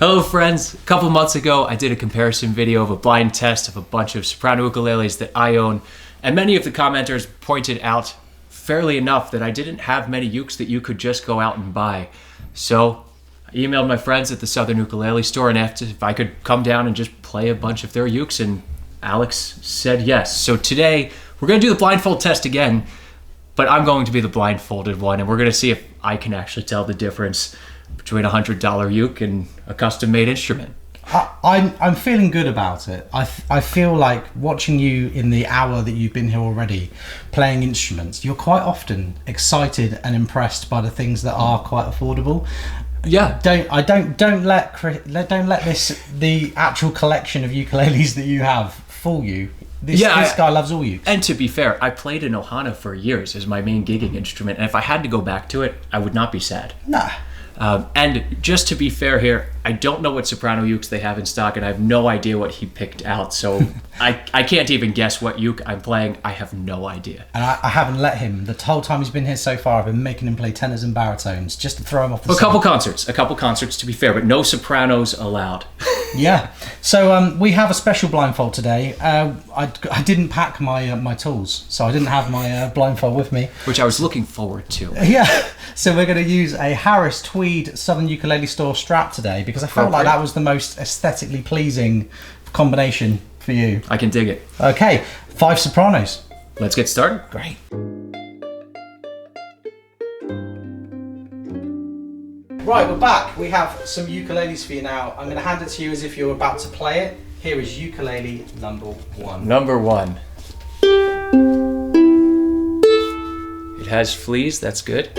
Hello friends, a couple months ago I did a comparison video of a blind test of a bunch of soprano ukuleles that I own, and many of the commenters pointed out fairly enough that I didn't have many ukes that you could just go out and buy. So I emailed my friends at the Southern Ukulele store and asked if I could come down and just play a bunch of their ukes, and Alex said yes. So today we're going to do the blindfold test again, but I'm going to be the blindfolded one, and we're going to see if I can actually tell the difference between a $100 uke and a custom-made instrument. I'm feeling good about it. I feel like watching you in the hour that you've been here already playing instruments, you're quite often excited and impressed by the things that are quite affordable. Yeah. Don't let the actual collection of ukuleles that you have fool you. This guy loves all ukes. And to be fair, I played an ohana for years as my main gigging instrument, and if I had to go back to it, I would not be sad. Nah. And just to be fair here, I don't know what soprano ukes they have in stock, and I have no idea what he picked out, so I can't even guess what uke I'm playing. I have no idea. And I haven't let him. The whole time he's been here so far, I've been making him play tenors and baritones just to throw him off the A couple concerts to be fair, but no sopranos allowed. Yeah. So we have a special blindfold today. I didn't pack my tools, so I didn't have my blindfold with me. Which I was looking forward to. Yeah. So we're going to use a Harris Tweed Southern Ukulele Store strap today because I felt like that was the most aesthetically pleasing combination for you. I can dig it. Okay, 5 sopranos. Let's get started. Great. Right, we're back. We have some ukuleles for you now. I'm going to hand it to you as if you're about to play it. Here is ukulele number 1. Number 1. It has fleas, that's good.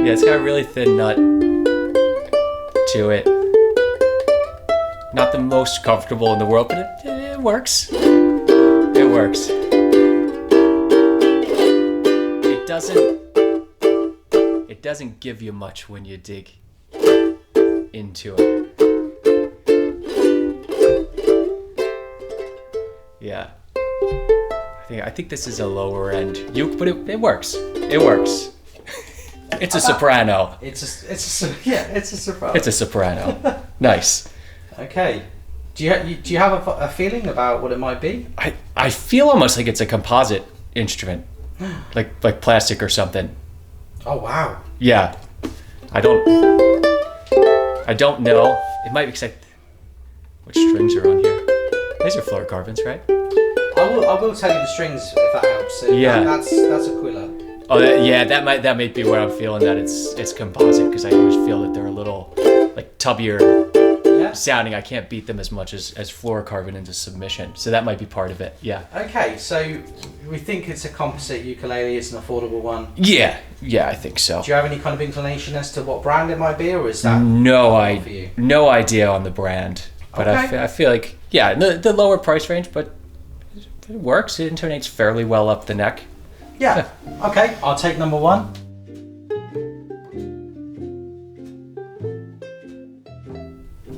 Yeah, it's got a really thin nut to it. Not the most comfortable in the world, but it works. It works. It doesn't give you much when you dig into it. Yeah. I think this is a lower end uke, but it works. It works. It's a soprano. It's a soprano. It's a soprano. Nice. Okay. Do you have a feeling about what it might be? I feel almost like it's a composite instrument, like plastic or something. Oh wow. Yeah. I don't know. It might be because what strings are on here? These are fluorocarbons, right? I will tell you the strings if that helps. So yeah. That's Aquila. Oh, that might be where I'm feeling that it's composite, because I always feel that they're a little like tubbier sounding. I can't beat them as much as fluorocarbon into submission, so that might be part of it. Yeah. Okay, so we think it's a composite ukulele. It's an affordable one. Yeah, I think so. Do you have any kind of inclination as to what brand it might be, or is that no idea on the brand? But okay. I feel like the lower price range, but it works. It intonates fairly well up the neck. Yeah. Okay, I'll take number 1.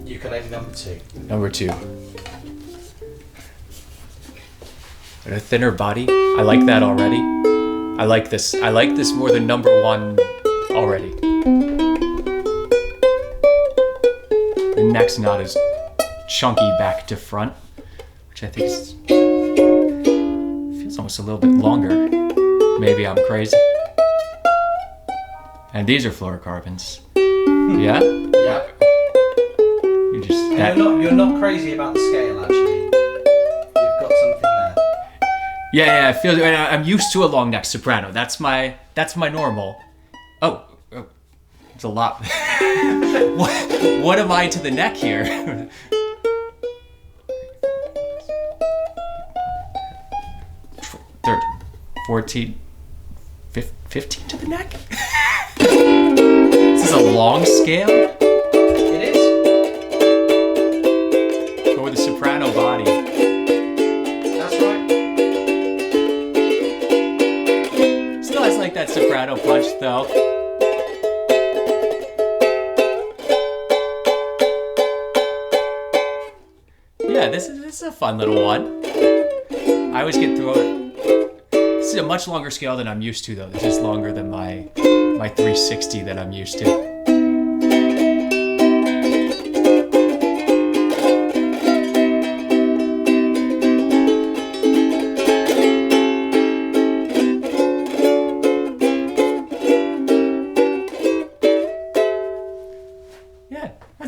Ukulele number 2. Number 2. And a thinner body. I like that already. I like this more than number 1 already. The neck's not as chunky back to front, which I think feels almost a little bit longer. Maybe I'm crazy. And these are fluorocarbons. Yeah? Yeah. You're not crazy about the scale, actually. You've got something there. Yeah, I feel I'm used to a long neck soprano. That's my normal. Oh, it's a lot. What am I to the neck here? 14, 15 to the neck? This is a long scale? It is. Go with the soprano body. That's right. like that soprano punch though. Yeah, this is a fun little one. I always get thrown. This is a much longer scale than I'm used to though. This is longer than my 360 that I'm used to.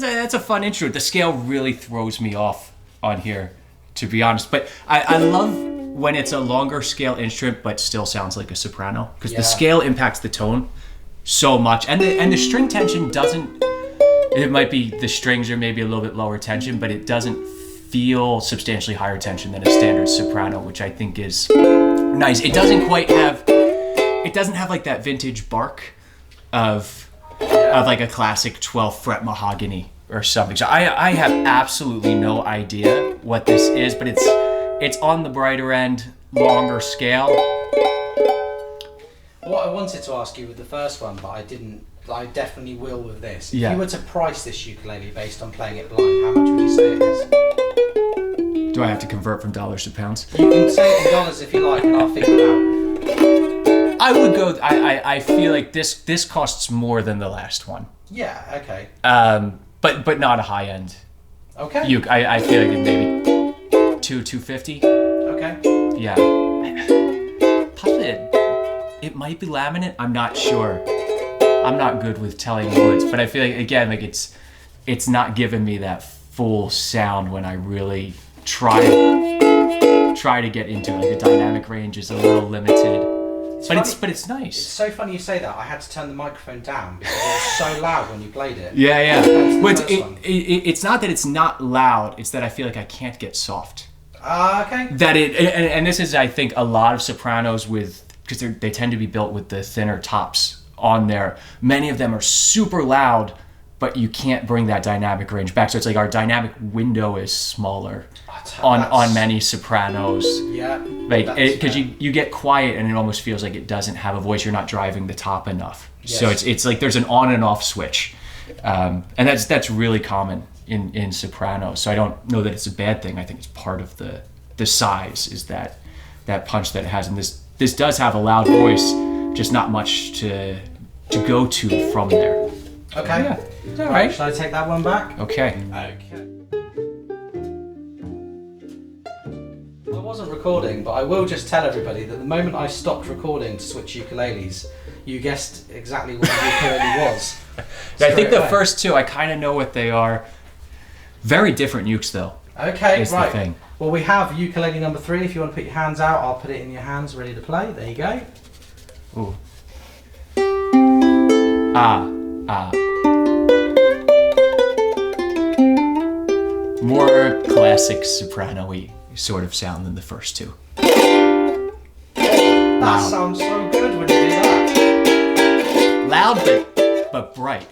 That's a fun intro. The scale really throws me off on here, to be honest. But I love when it's a longer scale instrument but still sounds like a soprano, because the scale impacts the tone so much. And the string tension doesn't, it might be the strings are maybe a little bit lower tension, but it doesn't feel substantially higher tension than a standard soprano, which I think is nice. It doesn't have like that vintage bark of like a classic 12th fret mahogany or something. So I have absolutely no idea what this is, but it's on the brighter end, longer scale. What I wanted to ask you with the first one, but I didn't, I definitely will with this. If Yeah. you were to price this ukulele based on playing it blind, how much would you say it is? Do I have to convert from dollars to pounds? You can say it in dollars if you like, and I'll figure it out. I would go, I feel like this costs more than the last one. Yeah, okay. But not a high end. Okay. I feel like it maybe $250. Okay. Yeah. Possibly it might be laminate. I'm not sure. I'm not good with telling woods, but I feel like again like it's not giving me that full sound when I really try to get into it. Like the dynamic range is a little limited. But it's nice. It's so funny you say that. I had to turn the microphone down because it was so loud when you played it. Yeah. But It's it's not that it's not loud. It's that I feel like I can't get soft. Okay. That and this is I think a lot of sopranos because they tend to be built with the thinner tops on there. Many of them are super loud, but you can't bring that dynamic range back. So it's like our dynamic window is smaller on many sopranos. Yeah. Like because you get quiet and it almost feels like it doesn't have a voice. You're not driving the top enough. Yes. So it's like there's an on and off switch, and that's really common in sopranos. So I don't know that it's a bad thing. I think it's part of the size is that punch that it has. And this does have a loud voice, just not much to go to from there. Okay. Yeah. All right. Should I take that one back? Okay. Okay. I wasn't recording, but I will just tell everybody that the moment I stopped recording to switch ukuleles, you guessed exactly what the ukulele was. I think the first two, I kind of know what they are. Very different ukes, though. Okay, is right. The thing. Well, we have ukulele number 3. If you want to put your hands out, I'll put it in your hands, ready to play. There you go. Ooh. Ah. More classic soprano-y sort of sound than the first two. That sounds so good when you do that. Loud, but bright.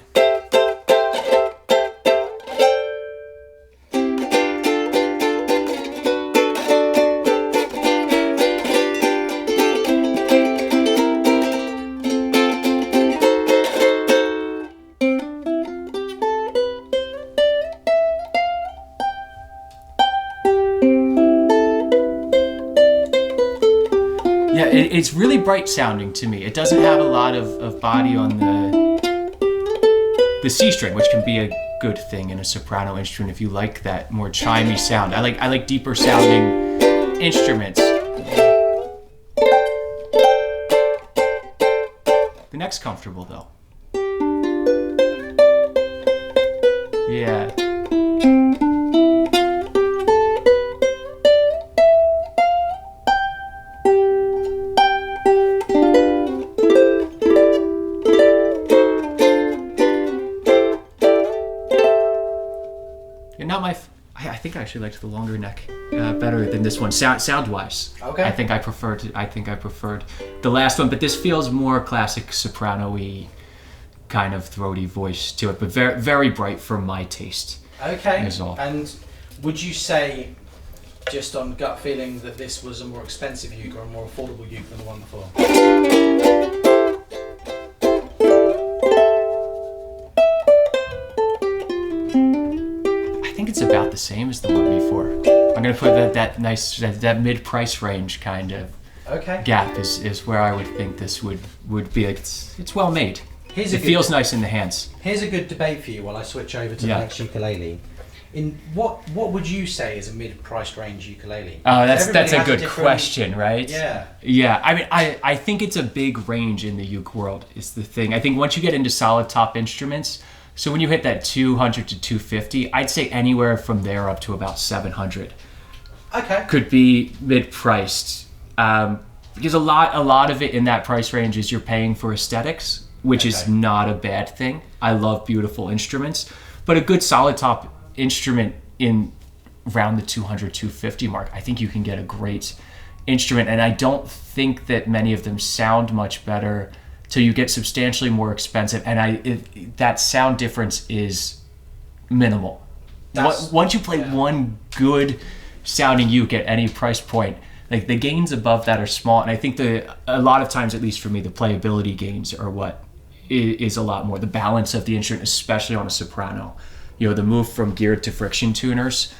Yeah, it's really bright sounding to me. It doesn't have a lot of body on the C string, which can be a good thing in a soprano instrument if you like that more chimey sound. I like deeper sounding instruments. The neck's comfortable though. Yeah. I think I actually liked the longer neck better than this one, sound-wise. Okay. I think I preferred the last one, but this feels more classic soprano-y kind of throaty voice to it, but very, very bright for my taste. Okay. Is all. And would you say, just on gut feeling, that this was a more expensive uke or a more affordable uke than the one before? about the same as the one before. I'm gonna put that mid-price range kind of gap is where I would think this would be. It's well made. It feels nice in the hands. Here's a good debate for you while I switch over to the next ukulele. In what would you say is a mid-priced range ukulele? Oh, that's a good question, right? Yeah. Yeah. I mean, I think it's a big range in the uke world is the thing. I think once you get into solid top instruments, so when you hit that 200 to 250, I'd say anywhere from there up to about 700. Okay. Could be mid-priced. Because a lot of it in that price range is you're paying for aesthetics, which is not a bad thing. I love beautiful instruments, but a good solid top instrument in around the 200 250 mark, I think you can get a great instrument, and I don't think that many of them sound much better till you get substantially more expensive, and that sound difference is minimal. Once you play one good sounding uke at any price point, like the gains above that are small, and I think a lot of times, at least for me, the playability gains are what is a lot more. The balance of the instrument, especially on a soprano, the move from geared to friction tuners,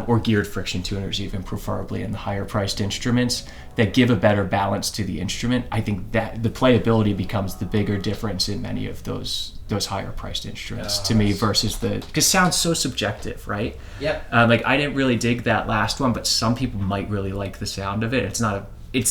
or geared friction tuners even preferably in the higher priced instruments that give a better balance to the instrument. I think that the playability becomes the bigger difference in many of those higher priced instruments to me versus because sound's so subjective, right? Yep. Like I didn't really dig that last one, but some people might really like the sound of it. It's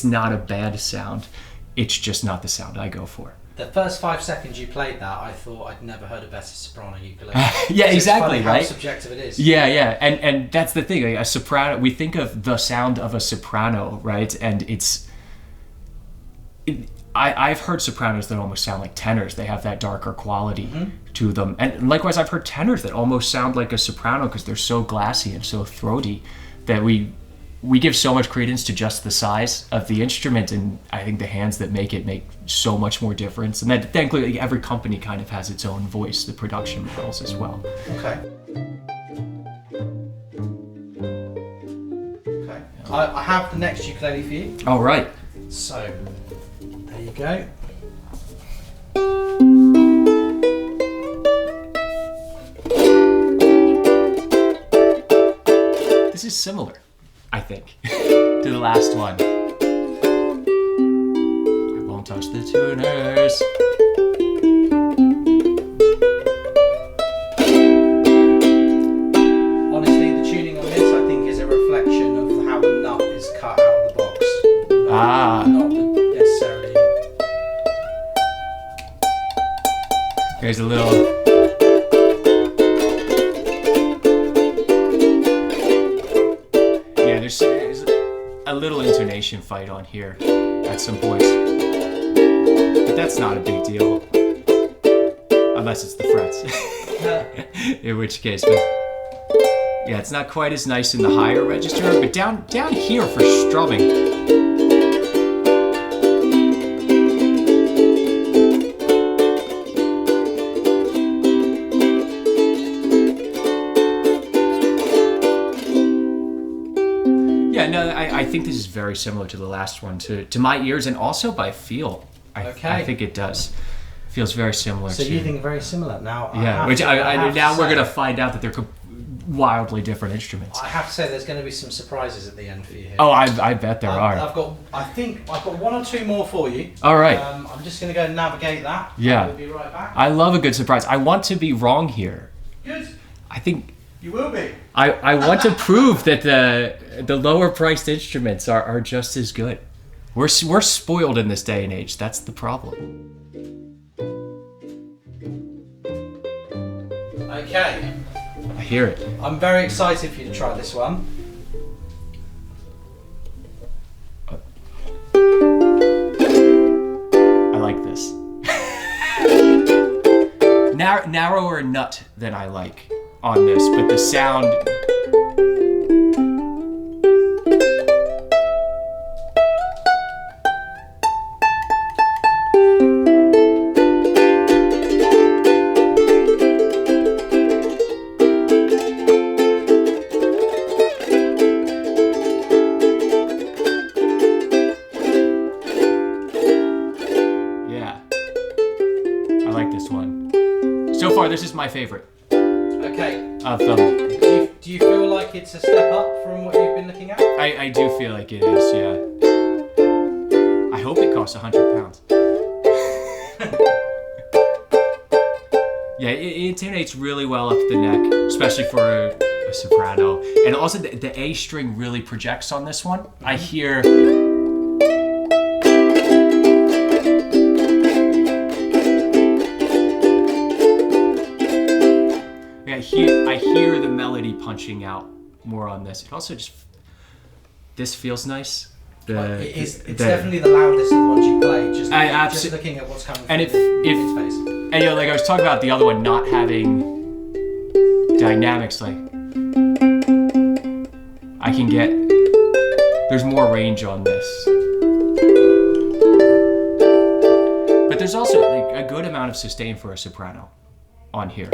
not a bad sound. It's just not the sound I go for. The first 5 seconds you played that, I thought I'd never heard a better soprano ukulele. Yeah, exactly, it's funny right? How subjective it is. Yeah, and that's the thing. Like a soprano, we think of the sound of a soprano, right? And I've heard sopranos that almost sound like tenors. They have that darker quality to them, and likewise, I've heard tenors that almost sound like a soprano because they're so glassy and so throaty that we give so much credence to just the size of the instrument, and I think the hands that make so much more difference. And that thankfully every company kind of has its own voice, the production models as well. Okay. I have the next ukulele for you. All right. So, there you go. This is similar, I think, to the last one. I won't touch the tuners. Honestly, the tuning on this, I think, is a reflection of how the nut is cut out of the box. Not necessarily. Here's a little. There's a little intonation fight on here at some points, but that's not a big deal unless it's the frets. In which case, but yeah, it's not quite as nice in the higher register, but down here for strumming. I think this is very similar to the last one, to my ears, and also by feel. I think it does. Feels very similar. So you think very similar now? Yeah, now we're gonna find out that they're wildly different instruments. I have to say, there's going to be some surprises at the end for you here. Oh, I bet there are. I think I've got one or two more for you. All right. I'm just going to go and navigate that. Yeah. We'll be right back. I love a good surprise. I want to be wrong here. Good. I think. You will be. I want to prove that the lower priced instruments are just as good. We're spoiled in this day and age. That's the problem. Okay. I hear it. I'm very excited for you to try this one. I like this. Narrower nut than I like on this, but the sound. I like this one. So far, this is my favorite. Okay. Of them. Do you feel like it's a step up from what you've been looking at? I do feel like it is, yeah. I hope it costs £100. Yeah, it intimidates really well up the neck, especially for a soprano. And also the A string really projects on this one. I hear... I hear the melody punching out more on this. It also just... This feels nice. It's definitely the loudest of the ones you play, just looking at what's coming from the interface. And like I was talking about the other one not having dynamics, like I can get, there's more range on this. But there's also like a good amount of sustain for a soprano on here.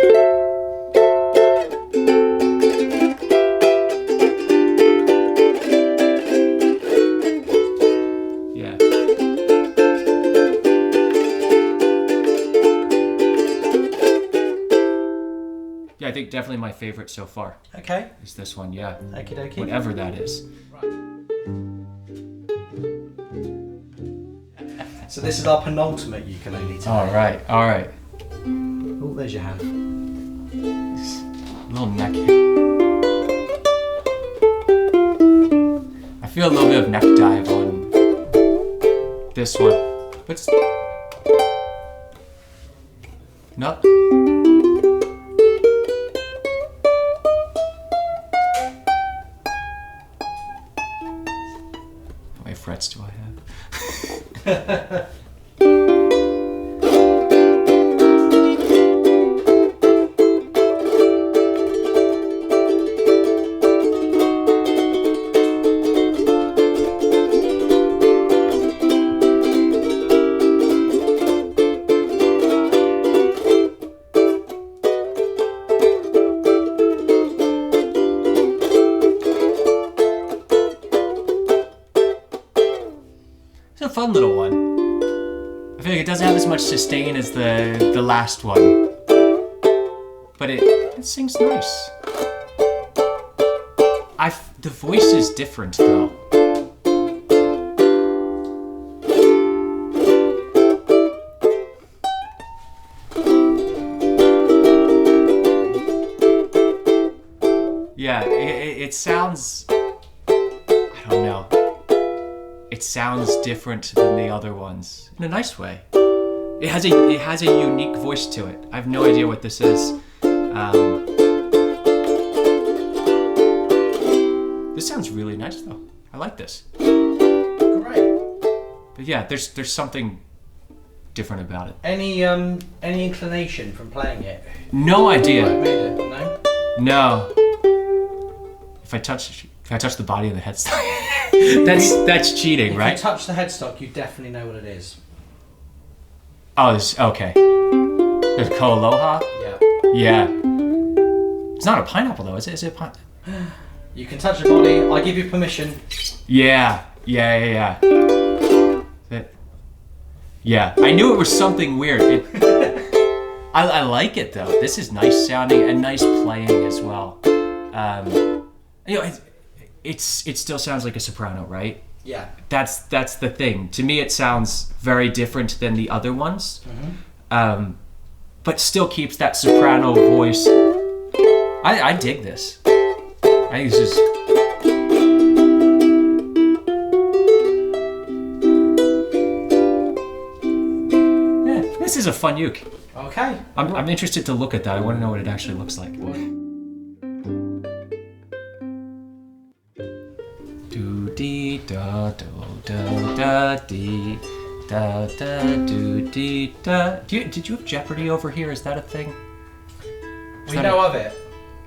I think definitely my favorite so far. Okay. Is this one, yeah. Okie dokie. Whatever that is. Right. So this is our penultimate ukulele today. All right. Oh, there's your hand. Little neck. I feel a little bit of neck dive on this one. But no. How many frets do I have? Fun little one. I feel like it doesn't have as much sustain as the last one, but it sings nice. The voice is different though. Yeah, it sounds, I don't know. It sounds different than the other ones in a nice way. It has a unique voice to it. I have no idea what this is. This sounds really nice though. I like this. Great. But yeah, there's something different about it. Any inclination from playing it? No idea. What made it? No. No. If I touch the body of the headstock, that's cheating, right? If you touch the headstock, you definitely know what it is. Oh, okay. There's Ko-Aloha? Yeah. Yeah. It's not a pineapple though, is it? Is it a pineapple? You can touch the body. I give you permission. Yeah. Yeah. I knew it was something weird. I like it though. This is nice sounding and nice playing as well. It still sounds like a soprano, right? Yeah. That's the thing. To me, it sounds very different than the other ones, but still keeps that soprano voice. I dig this. I think this is. Yeah, this is a fun uke. Okay. I'm interested to look at that. I want to know what it actually looks like. Do dee da do da da dee da da do dee da. Did you have Jeopardy over here? Is that a thing? We know of it.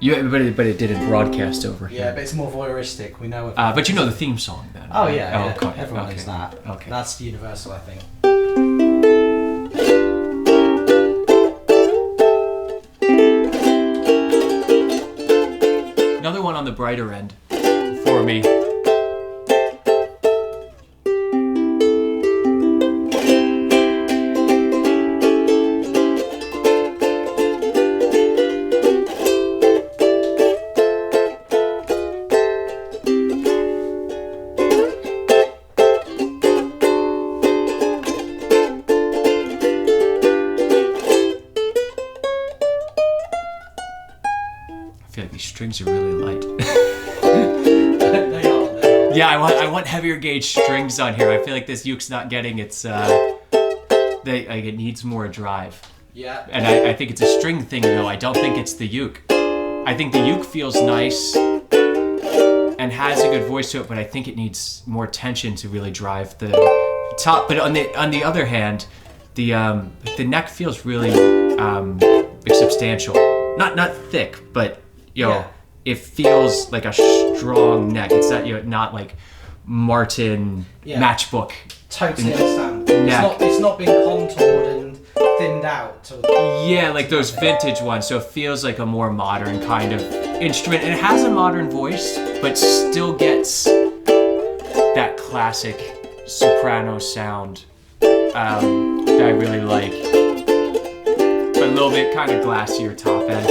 Yeah, but it didn't broadcast over here. Yeah, but it's more voyeuristic. We know of it. But you know the theme song then. Oh yeah, Oh, yeah. okay. Everyone Okay. knows that. Okay. That's universal, I think. Another one on the brighter end for me. strings are really light. They are. Yeah, I want heavier gauge strings on here. I feel like this uke's not getting its it needs more drive. Yeah. And I think it's a string thing though. I don't think it's the uke. I think the uke feels nice and has a good voice to it, but I think it needs more tension to really drive the top. But on the other hand, the neck feels really substantial. Not thick, but it feels like a strong neck. It's not like Martin matchbook. Totally understand. It's not been contoured and thinned out. Like those vintage ones. So it feels like a more modern kind of instrument. And it has a modern voice, but still gets that classic soprano sound that I really like. But a little bit kind of glassier top end.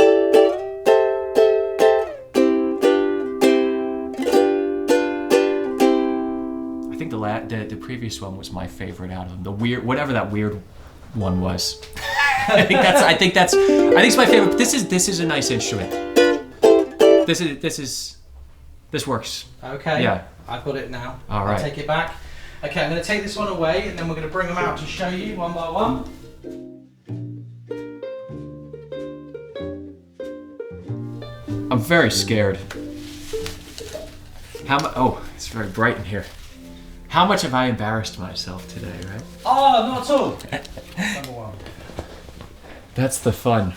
I think the previous one was my favorite out of them. The weird, whatever that weird one was. I think it's my favorite. But this is a nice instrument. This works. Okay. Yeah. I've got it now. All right. I'll take it back. Okay, I'm going to take this one away, and then we're going to bring them out to show you one by one. I'm very scared. Oh, it's very bright in here. How much have I embarrassed myself today, right? Oh, not at all. Number one. That's the fun.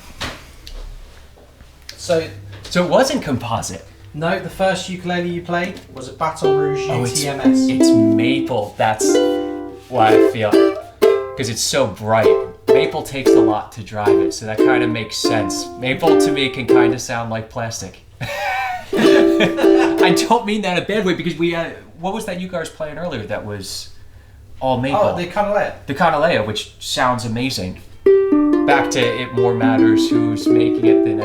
So it wasn't composite. No, the first ukulele you played was a Baton Rouge UTMS. It's maple. That's why I feel. Because it's so bright. Maple takes a lot to drive it, so that kind of makes sense. Maple to me can kind of sound like plastic. I don't mean that in a bad way, because what was that you guys playing earlier that was all maple? Oh, the Canalea. The Canalea, which sounds amazing. Back to it more matters who's making it than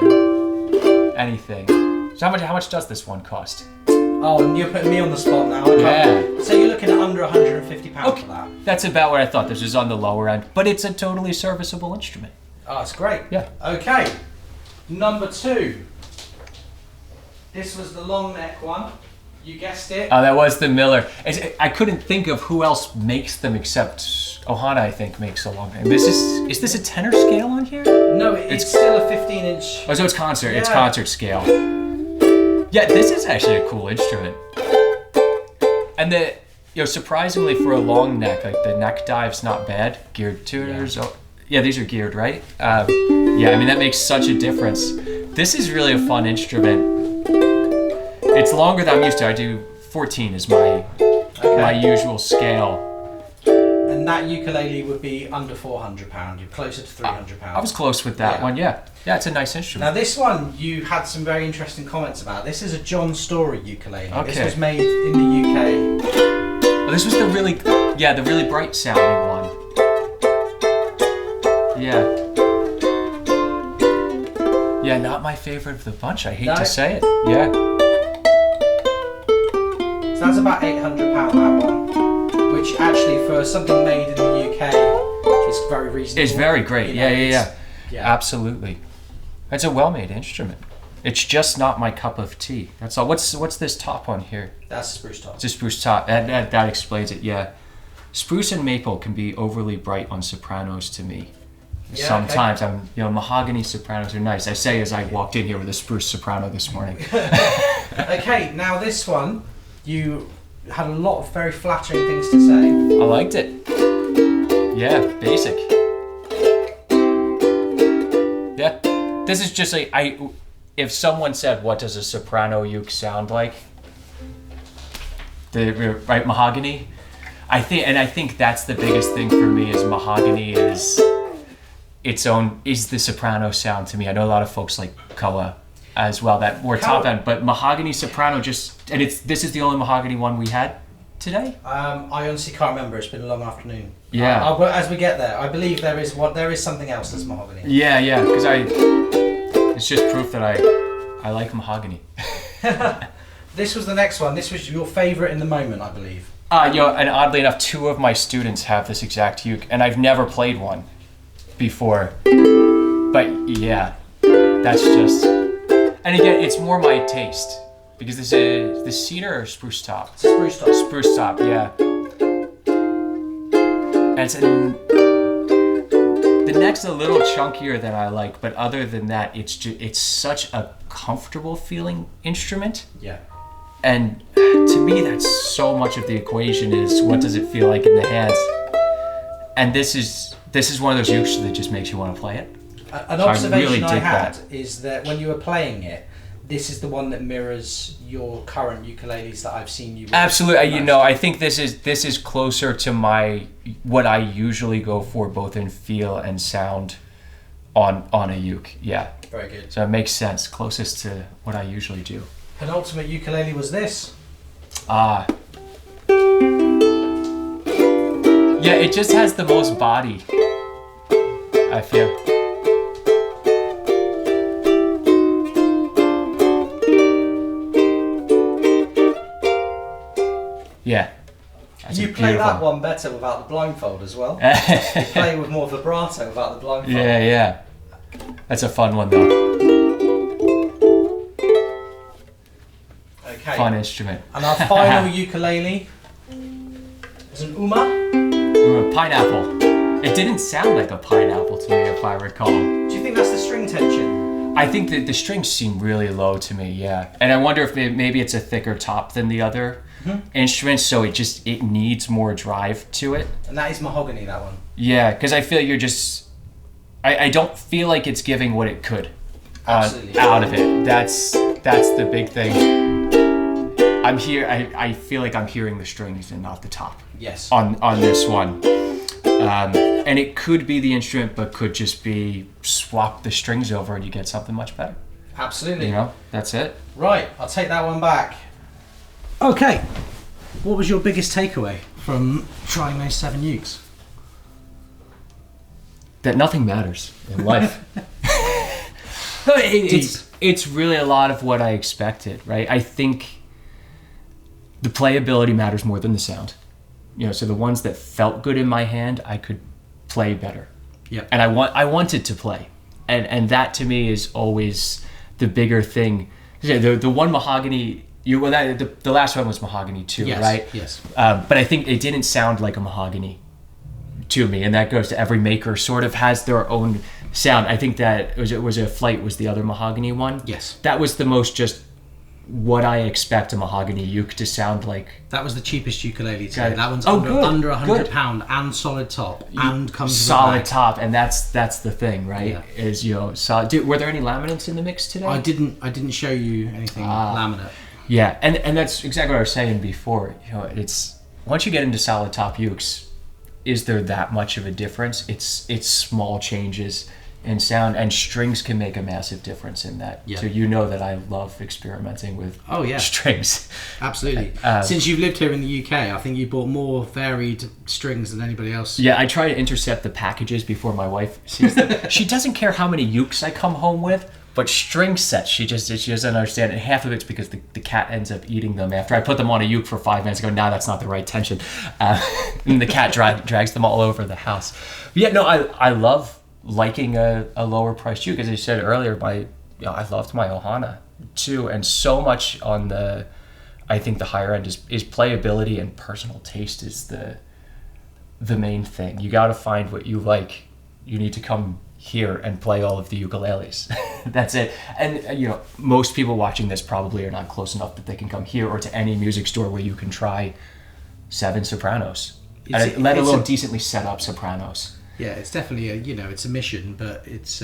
anything. So how much does this one cost? Oh, and you're putting me on the spot now. Okay. So you're looking at under £150 for that. That's about what I thought. This is on the lower end, but it's a totally serviceable instrument. Oh, it's great. Yeah. Okay. Number 2. This was the long neck one. You guessed it. Oh, that was the Miller. I couldn't think of who else makes them except Ohana, I think, makes a long neck. Is this a tenor scale on here? No, it's still a 15-inch. Oh, so it's concert. Yeah. It's concert scale. Yeah, this is actually a cool instrument. And surprisingly for a long neck, like the neck dive's not bad. Geared tuners. Yeah, these are geared, right? I mean, that makes such a difference. This is really a fun instrument. It's longer than I'm used to. I do 14 is my usual scale. And that ukulele would be under £400. You're closer to £300. I was close with that one, yeah. Yeah, it's a nice instrument. Now this one, you had some very interesting comments about. This is a John Story ukulele. Okay. This was made in the UK. Oh, this was the really bright sounding one. Yeah. Yeah, not my favorite of the bunch. I hate to say it. Yeah. So that's about £800 that one, which actually for something made in the UK is very reasonable. It's very great. Yeah. Absolutely. It's a well-made instrument. It's just not my cup of tea. That's all. What's this top one here? That's a spruce top. It's a spruce top. That explains it. Yeah. Spruce and maple can be overly bright on sopranos to me. Yeah, sometimes mahogany sopranos are nice. I say as I walked in here with a spruce soprano this morning. Okay, now this one, you had a lot of very flattering things to say. I liked it. Yeah, basic. Yeah, this is just if someone said, what does a soprano uke sound like? Right, mahogany? I think that's the biggest thing for me is mahogany is the soprano sound to me. I know a lot of folks like koa as well, that more top end, but mahogany soprano this is the only mahogany one we had today? I honestly can't remember. It's been a long afternoon. Yeah. As we get there, I believe there is something else that's mahogany. Yeah, because it's just proof that I like mahogany. This was the next one. This was your favorite in the moment, I believe. And oddly enough, 2 of my students have this exact uke, and I've never played one before. But yeah, that's just... And again, it's more my taste because this is the cedar or spruce top. It's a spruce top. Spruce top, yeah. And the neck's a little chunkier than I like, but other than that, it's such a comfortable feeling instrument. Yeah. And to me, that's so much of the equation is what does it feel like in the hands. And this is one of those ukes that just makes you want to play it. An observation I dig had that. is that when you were playing it, this is the one that mirrors your current ukuleles that I've seen you with. Absolutely, I think this is closer to what I usually go for, both in feel and sound, on a uke. Yeah. Very good. So it makes sense, closest to what I usually do. Penultimate ukulele was this. Yeah, it just has the most body, I feel. Yeah. You play that one better without the blindfold as well. You play with more vibrato without the blindfold. Yeah. That's a fun one though. Okay. Fun instrument. And our final ukulele is an Uma. Pineapple. It didn't sound like a pineapple to me, if I recall. Do you think that's the string tension? I think that the strings seem really low to me, yeah. And I wonder if maybe it's a thicker top than the other instruments, so it needs more drive to it. And that is mahogany, that one. Yeah, because I feel you're just... I don't feel like it's giving what it could out of it. That's the big thing. I feel like I'm hearing the strings and not the top. Yes. On this one. And it could be the instrument, but could just be swap the strings over and you get something much better. Absolutely. That's it. Right, I'll take that one back. Okay, what was your biggest takeaway from trying those 7 ukes? That nothing matters in life. It's really a lot of what I expected, right? I think the playability matters more than the sound. So the ones that felt good in my hand, I could play better. Yep. And I wanted to play. And that to me is always the bigger thing. The one mahogany, the last one was mahogany too, yes, right? Yes. But I think it didn't sound like a mahogany to me, and that goes to every maker sort of has their own sound. I think that was a Flight was the other mahogany one. Yes. That was the most just what I expect a mahogany uke to sound like. That was the cheapest ukulele today. Okay. That one's good. under £100 and solid top and comes with solid a bag. top, and that's the thing, right? Yeah. Is solid. Were there any laminates in the mix today? I didn't show you anything laminate. Yeah, and that's exactly what I was saying before. It's once you get into solid top ukes, is there that much of a difference? It's small changes in sound, and strings can make a massive difference in that. Yeah. So that I love experimenting with strings. Absolutely. Since you've lived here in the UK, I think you bought more varied strings than anybody else. Yeah, I try to intercept the packages before my wife sees them. She doesn't care how many ukes I come home with, but string sets, she doesn't understand. And half of it's because the cat ends up eating them after I put them on a uke for 5 minutes. I go, nah, that's not the right tension. And the cat drags them all over the house. But yeah, no, I love liking a lower priced uke. As I said earlier, I loved my Ohana too. And so much on I think the higher end is playability, and personal taste is the main thing. You got to find what you like. You need to come here and play all of the ukuleles. That's it. And most people watching this probably are not close enough that they can come here or to any music store where you can try 7 Sopranos, let alone decently set up Sopranos. Yeah, it's definitely it's a mission, but it's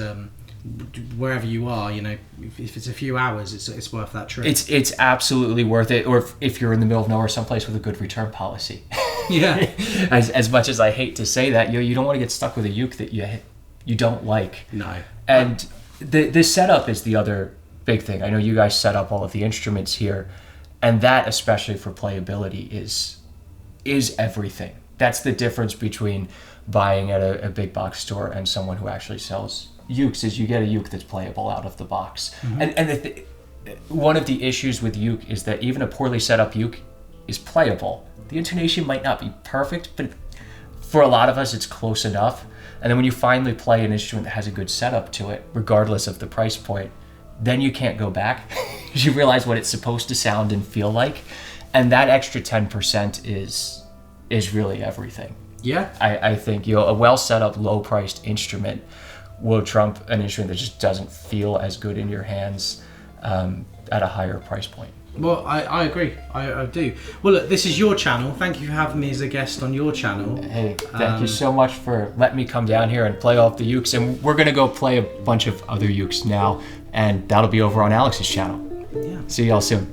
wherever you are, if it's a few hours, it's worth that trip. It's absolutely worth it. Or if you're in the middle of nowhere, someplace with a good return policy. Yeah. As much as I hate to say that, you don't want to get stuck with a uke that you don't like. No. And the setup is the other big thing. I know you guys set up all of the instruments here, and that, especially for playability, is everything. That's the difference between buying at a big box store and someone who actually sells ukes, is you get a uke that's playable out of the box. Mm-hmm. And one of the issues with uke is that even a poorly set up uke is playable. The intonation might not be perfect, but for a lot of us, it's close enough. And then when you finally play an instrument that has a good setup to it, regardless of the price point, then you can't go back. You realize what it's supposed to sound and feel like, and that extra 10% is really everything. Yeah. I think, you know, a well set up, low priced instrument will trump an instrument that just doesn't feel as good in your hands at a higher price point. Well, I agree. I do. Well, look, this is your channel. Thank you for having me as a guest on your channel. Hey, thank you so much for letting me come down here and play off the ukes. And we're going to go play a bunch of other ukes now. And that'll be over on Alex's channel. Yeah. See y'all soon.